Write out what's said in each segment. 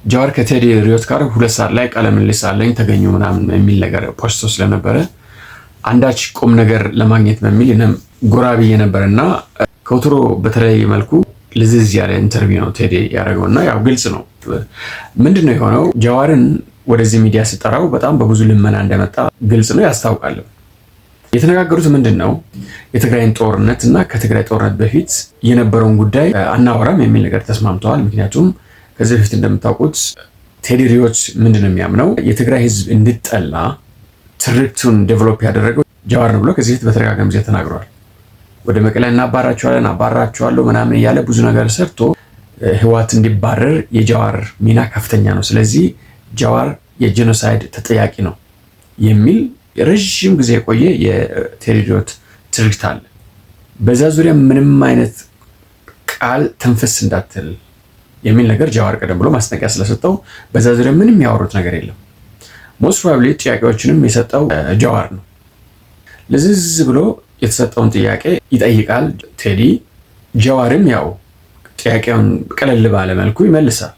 ጃዋር ከቴዲ ሪዮት ጋር 2 ሰዓት ላይ ቃለ ምልልስ አለኝ ተገኙ ምናምን የሚል ነገር ፖስቶ ስለነበረ አንዳች ቁም ነገር ለማግኘት በሚል እኔም ጎራ ብዬ ነበርና ከወትሮ በተለየ መልኩ ልዝዝ ያለ ኢንተርቪው ነው ቴዲ ያደረገውና ያው ግልጽ ነው ምንድነው የሆነው። ጃዋርን ወደዚህ ሚዲያ ሲጠራው በጣም በብዙ ልመና እንደመጣ ግልጽ ነው ያስታውቃል። የተነጋገሩት ምንድነው የትግራይን ጦርነት እና ከትግራይ ጦርነት በፊት የነበረውን ጉዳይ አናወራም የሚል ነገር ተስማምተዋል። ምክንያቱም ከዚህ በፊት እንደምታውቁት ቴዲ ሪዮት ምንድነው የሚያምነው የትግራይ ህዝብ እንዲጠላ ትርክቱን ዴቨሎፕ ያደረገው ጃዋር ነው ብሎ ከዚህ በፊት በተደጋጋሚ ጊዜ ተናግሯል። ወደ መቀሌ አባራቸዋለሁ ምናምን እያለ ብዙ ነገር ሰርቶ ህወሓት እንዲባረር የጃዋር ሚና ከፍተኛ ነው። ስለዚህ ጃዋር የጄኖሳይድ ተጠያቂ ነው የሚል ረጅም ጊዜ የቆየ የቴዲ ሪዮት ትርክት አለ። በዛ ዙሪያ ምንም አይነት ቃል ተንፈስ እንዳትል የሚል ነገር ጃዋር ቀደም ብሎ ማስጠንቀቂያ ስለሰጠው በዛ ዙሪያ ምንም ያወሩት ነገር የለም። ሞስት ፕሮባብሊ ጥያቄዎችንም የሰጠው ጃዋር ነው። ለዝዝ ብሎ የተሰጠውን ጥያቄ ይጠይቃል ቴዲ። ጃዋርም ያው ጥያቄውን ቀለል ባለ መልኩ ይመልሳል።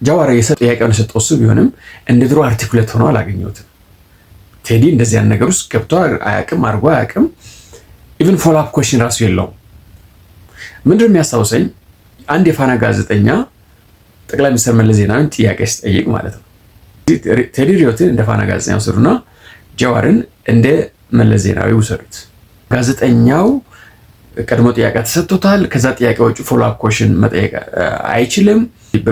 ጃዋር ጥያቄውን የሰጠው እሱ ቢሆንም እንደ ድሮ አርቲኩሌት ሆኖ አላገኘሁትም። ቴዲ እንደዚህ ያን ነገር ውስጥ ገብቶ አያውቅም፣ አድርጎ አያውቅም። ኢቭን ፎሎ አፕ ኮሽን ራሱ የለውም። ምንድነው የሚያስታውሰኝ አንድ የፋና ጋዜጠኛ ጠቅላይ ሚኒስትር መለስ ዜናዊን ጥያቄ ሲጠይቅ ማለት ነው። ቴዲ ሪዮትን እንደ ፋና ጋዜጠኛ ውሰዱና ጃዋርን እንደ መለስ ዜናዊ ውሰዱት። ጋዜጠኛው ቀድሞ ጥያቄ ተሰጥቶታል። ከዛ ጥያቄዎቹ ፎሎ አፕ ኮሽን መጠየቅ አይችልም።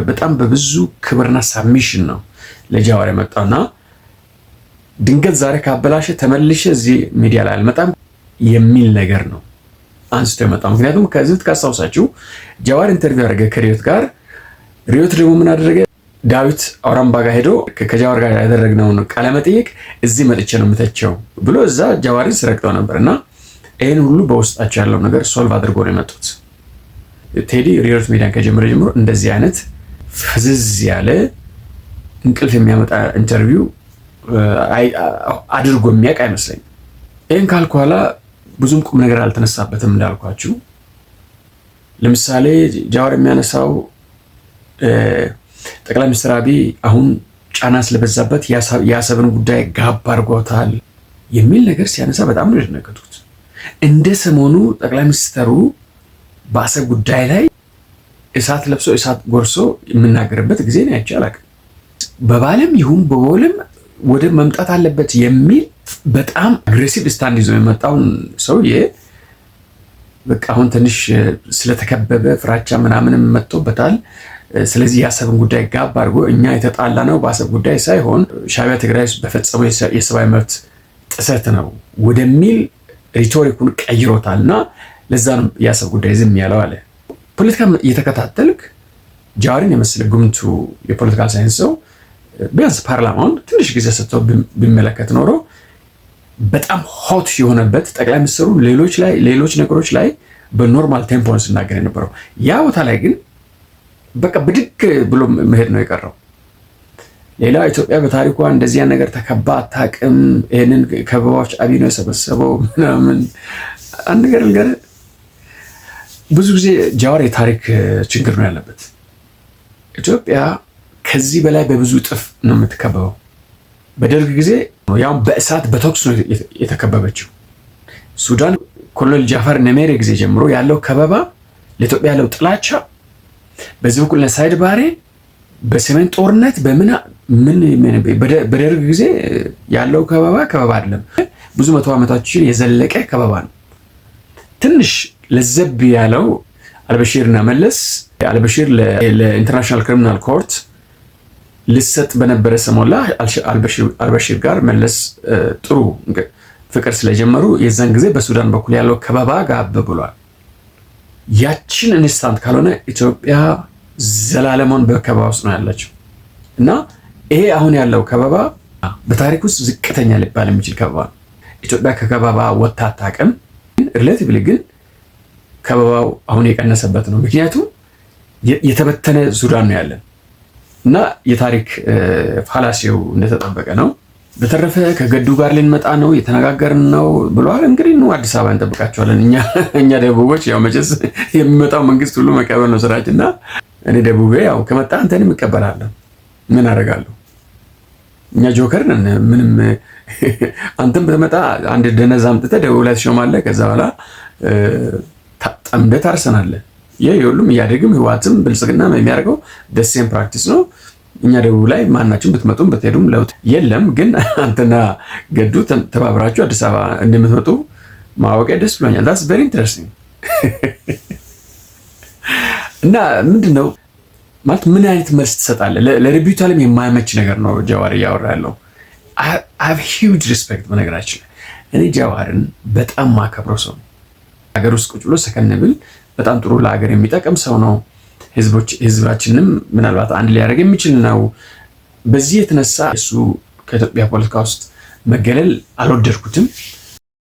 በጣም በብዙ ክብርና ሳብሚሽን ነው ለጃዋር የመጣውና ድንገት ዛሬ ካበላሸ ተመልሼ እዚህ ሚዲያ ላይ አልመጣም የሚል ነገር ነው አንስቶ የመጣው። ምክንያቱም ከዚህ ካስታውሳችሁ ጃዋር ኢንተርቪው ያደረገ ከሪዮት ጋር፣ ሪዮት ደግሞ ምን አደረገ? ዳዊት አውራምባ ጋር ሄዶ ከጃዋር ጋር ያደረግነውን ቃለ መጠይቅ እዚህ መጥቼ ነው የምተቸው ብሎ እዛ ጃዋርን ሲረግጠው ነበርና ይህን ሁሉ በውስጣቸው ያለው ነገር ሶልቭ አድርጎ ነው የመጡት። ቴዲ ሪዮት ሚዲያን ከጀመረ ጀምሮ እንደዚህ አይነት ፍዝዝ ያለ እንቅልፍ የሚያመጣ ኢንተርቪው አድርጎ የሚያውቅ አይመስለኝም። ይህን ካልኩ ኋላ ብዙም ቁም ነገር አልተነሳበትም እንዳልኳችሁ። ለምሳሌ ጃዋር የሚያነሳው ጠቅላይ ሚኒስትር አብይ አሁን ጫና ስለበዛበት የአሰብን ጉዳይ ጋብ አድርጎታል የሚል ነገር ሲያነሳ በጣም ነው የደነገጥኩት። እንደ ሰሞኑ ጠቅላይ ሚኒስትሩ በአሰብ ጉዳይ ላይ እሳት ለብሶ እሳት ጎርሶ የምናገርበት ጊዜ ነው ያቺ አላውቅም። በባለም ይሁን በቦልም ወደ መምጣት አለበት የሚል በጣም አግሬሲቭ ስታንድ ይዞ የመጣውን ሰውዬ በቃ አሁን ትንሽ ስለተከበበ ፍራቻ ምናምንም መጥቶበታል። ስለዚህ የአሰብን ጉዳይ ጋብ አድርጎ እኛ የተጣላ ነው በአሰብ ጉዳይ ሳይሆን ሻዕቢያ ትግራይ በፈጸመው የሰብአዊ መብት ጥሰት ነው ወደሚል ሪቶሪኩን ቀይሮታልና ለዛ ነው የአሰብ ጉዳይ ዝም ያለው አለ። ፖለቲካ እየተከታተልክ ጃዋርን የመሰለ ጉምቱ የፖለቲካል ሳይንስ ሰው ቢያንስ ፓርላማውን ትንሽ ጊዜ ሰጥተው ቢመለከት ኖሮ በጣም ሆት የሆነበት ጠቅላይ ሚኒስትሩ ሌሎች ነገሮች ላይ በኖርማል ቴምፖን ሲናገር የነበረው ያ ቦታ ላይ ግን በቃ ብድግ ብሎ መሄድ ነው የቀረው። ሌላ ኢትዮጵያ በታሪኳ እንደዚያ ነገር ተከባ አታውቅም። ይሄንን ከበባዎች አብይ ነው የሰበሰበው ምናምን አንድ ነገር ልንገር። ብዙ ጊዜ ጃዋር የታሪክ ችግር ነው ያለበት። ኢትዮጵያ ከዚህ በላይ በብዙ እጥፍ ነው የምትከበበው። በደርግ ጊዜ ያው በእሳት በተኩስ ነው የተከበበችው። ሱዳን ኮሎኔል ጃፈር ነሜሬ ጊዜ ጀምሮ ያለው ከበባ፣ ለኢትዮጵያ ያለው ጥላቻ፣ በዚህ በኩል ለሳይድ ባሬ በሰሜን ጦርነት በደርግ ጊዜ ያለው ከበባ አይደለም። ብዙ መቶ ዓመታችን የዘለቀ ከበባ ነው። ትንሽ ለዘብ ያለው አልበሺርና መለስ አልበሺር ለኢንተርናሽናል ክሪሚናል ኮርት ልሰጥ በነበረ ሰሞላ አልበሺር ጋር መለስ ጥሩ ፍቅር ስለጀመሩ የዛን ጊዜ በሱዳን በኩል ያለው ከበባ ጋብ ብሏል። ያችን ኢንስታንት ካልሆነ ኢትዮጵያ ዘላለማን በከበባ ውስጥ ነው ያለችው እና ይሄ አሁን ያለው ከበባ በታሪክ ውስጥ ዝቅተኛ ሊባል የሚችል ከበባ ነው። ኢትዮጵያ ከከበባ ወጥታ አታውቅም። ሪሌቲቭሊ ግን ከበባው አሁን የቀነሰበት ነው። ምክንያቱም የተበተነ ሱዳን ነው ያለን እና የታሪክ ፋላሲው እንደተጠበቀ ነው። በተረፈ ከገዱ ጋር ልንመጣ ነው የተነጋገርን ነው ብለዋል። እንግዲህ ነው አዲስ አበባ እንጠብቃቸዋለን። እኛ ደቡቦች ያው መቼስ የሚመጣው መንግስት ሁሉ መቀበል ነው ስራችንና እኔ ደቡቤ ያው ከመጣ አንተንም እቀበላለሁ። ምን አደርጋለሁ? እኛ ጆከር ነን። ምንም አንተም በመጣ አንድ ደነዛ አምጥተህ ደቡብ ላይ ትሾማለህ። ከዛ በኋላ ጠምደህ ታርሰናለህ። ይህ የሁሉም እያደግም ህወሓትም ብልጽግና የሚያደርገው ደሴም ፕራክቲስ ነው። እኛ ደቡብ ላይ ማናችሁም ብትመጡም ብትሄዱም ለውጥ የለም። ግን አንተና ገዱ ተባብራችሁ አዲስ አበባ እንደምትመጡ ማወቂያ ደስ ብሎኛል። ዳትስ ቬሪ ኢንትረስቲንግ። እና ምንድን ነው ማለት ምን አይነት መልስ ትሰጣለህ? ለሪቢዩት ዓለም የማይመች ነገር ነው ጃዋር እያወራ ያለው። አይ ሃቭ ሂውጅ ሪስፔክት። በነገራችን ላይ እኔ ጃዋርን በጣም ማከብረው ሰው ነው። ሀገር ውስጥ ቁጭ ብሎ ሰከን ብል በጣም ጥሩ ለሀገር የሚጠቅም ሰው ነው። ህዝባችንም ምናልባት አንድ ሊያደርግ የሚችል ነው። በዚህ የተነሳ እሱ ከኢትዮጵያ ፖለቲካ ውስጥ መገለል አልወደድኩትም።